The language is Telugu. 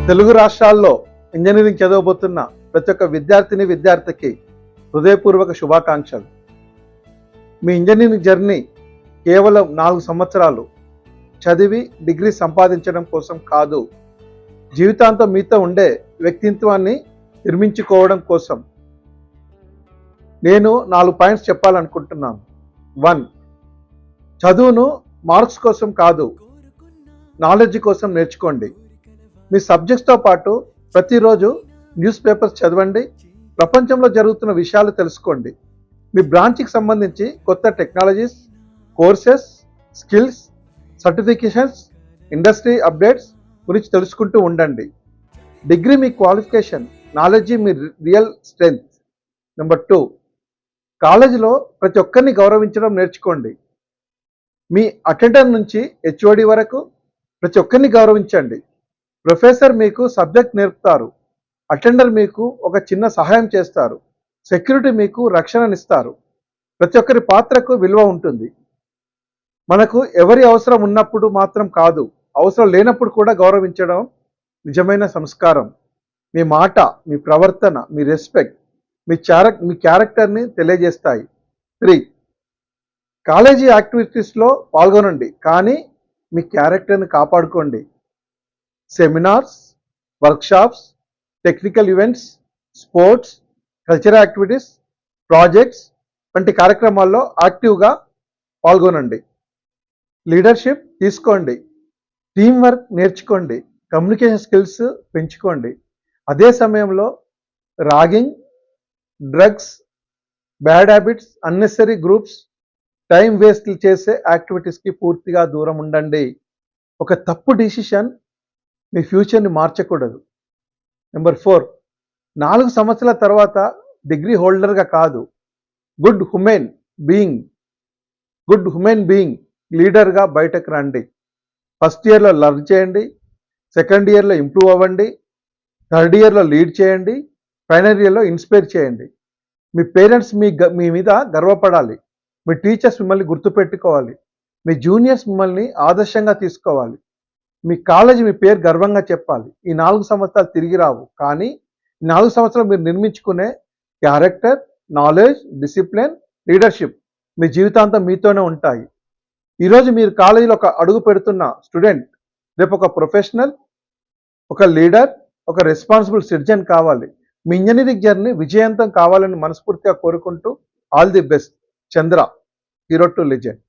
తెలుగు రాష్ట్రాల్లో ఇంజనీరింగ్ చదవబోతున్న ప్రతి ఒక్క విద్యార్థికి హృదయపూర్వక శుభాకాంక్షలు. మీ ఇంజనీరింగ్ జర్నీ కేవలం 4 సంవత్సరాలు చదివి డిగ్రీ సంపాదించడం కోసం కాదు, జీవితాంతం మీతో ఉండే వ్యక్తిత్వాన్ని నిర్మించుకోవడం కోసం. నేను 4 పాయింట్స్ చెప్పాలనుకుంటున్నాను. 1. చదువును మార్క్స్ కోసం కాదు, నాలెడ్జ్ కోసం నేర్చుకోండి. మీ సబ్జెక్ట్స్తో పాటు ప్రతిరోజు న్యూస్ పేపర్స్ చదవండి, ప్రపంచంలో జరుగుతున్న విషయాలు తెలుసుకోండి. మీ బ్రాంచ్కి సంబంధించి కొత్త technologies, courses, skills, certifications, industry updates గురించి తెలుసుకుంటూ ఉండండి. డిగ్రీ మీ క్వాలిఫికేషన్, నాలెడ్జ్ మీ రియల్ స్ట్రెంగ్త్. నెంబర్ 2, కాలేజీలో ప్రతి ఒక్కరిని గౌరవించడం నేర్చుకోండి. మీ అటెండర్ నుంచి హెచ్ఓడి వరకు ప్రతి ఒక్కరిని గౌరవించండి. ప్రొఫెసర్ మీకు సబ్జెక్ట్ నేర్పుతారు, అటెండర్ మీకు ఒక చిన్న సహాయం చేస్తారు, సెక్యూరిటీ మీకు రక్షణనిస్తారు. ప్రతి ఒక్కరి పాత్రకు విలువ ఉంటుంది. మనకు ఎవరి అవసరం ఉన్నప్పుడు మాత్రం కాదు, అవసరం లేనప్పుడు కూడా గౌరవించడం నిజమైన సంస్కారం. మీ మాట, మీ ప్రవర్తన, మీ రెస్పెక్ట్ మీ క్యారెక్టర్ని తెలియజేస్తాయి. 3, కాలేజీ యాక్టివిటీస్లో పాల్గొనండి, కానీ మీ క్యారెక్టర్ని కాపాడుకోండి. Seminars, workshops, technical events, sports, cultural activities, projects వంటి కార్యక్రమాల్లో యాక్టివ్గా పాల్గొనండి. లీడర్షిప్ తీసుకోండి, టీం వర్క్ నేర్చుకోండి, కమ్యూనికేషన్ స్కిల్స్ పెంచుకోండి. అదే సమయంలో ragging, drugs, bad habits, unnecessary groups, time waste చేసే యాక్టివిటీస్కి పూర్తిగా దూరం ఉండండి. ఒక తప్పు డిసిషన్ మీ ఫ్యూచర్ని మార్చకూడదు. నెంబర్ 4, 4 సంవత్సరాల తర్వాత డిగ్రీ హోల్డర్గా కాదు, గుడ్ హ్యూమన్ బీయింగ్ లీడర్గా బయటకు రండి. ఫస్ట్ ఇయర్లో లర్న్ చేయండి, సెకండ్ ఇయర్లో ఇంప్రూవ్ అవ్వండి, థర్డ్ ఇయర్లో లీడ్ చేయండి, ఫైనల్ ఇయర్లో ఇన్స్పైర్ చేయండి. మీ పేరెంట్స్ మీ మీద గర్వపడాలి, మీ టీచర్స్ మిమ్మల్ని గుర్తుపెట్టుకోవాలి, మీ జూనియర్స్ మిమ్మల్ని ఆదర్శంగా తీసుకోవాలి, మీ కాలేజీ మీ పేరు గర్వంగా చెప్పాలి. ఈ 4 సంవత్సరాలు తిరిగి రావు, కానీ ఈ 4 సంవత్సరాలు మీరు నిర్మించుకునే క్యారెక్టర్, నాలెడ్జ్, డిసిప్లిన్, లీడర్షిప్ మీ జీవితాంతం మీతోనే ఉంటాయి. ఈరోజు మీరు కాలేజీలో ఒక అడుగు పెడుతున్న స్టూడెంట్ రేపు ఒక ప్రొఫెషనల్, ఒక లీడర్, ఒక రెస్పాన్సిబుల్ సిటిజన్ కావాలి. మీ ఇంజనీరింగ్ జర్నీ విజయవంతం కావాలని మనస్ఫూర్తిగా కోరుకుంటూ all the best. Chandra, hero to legend.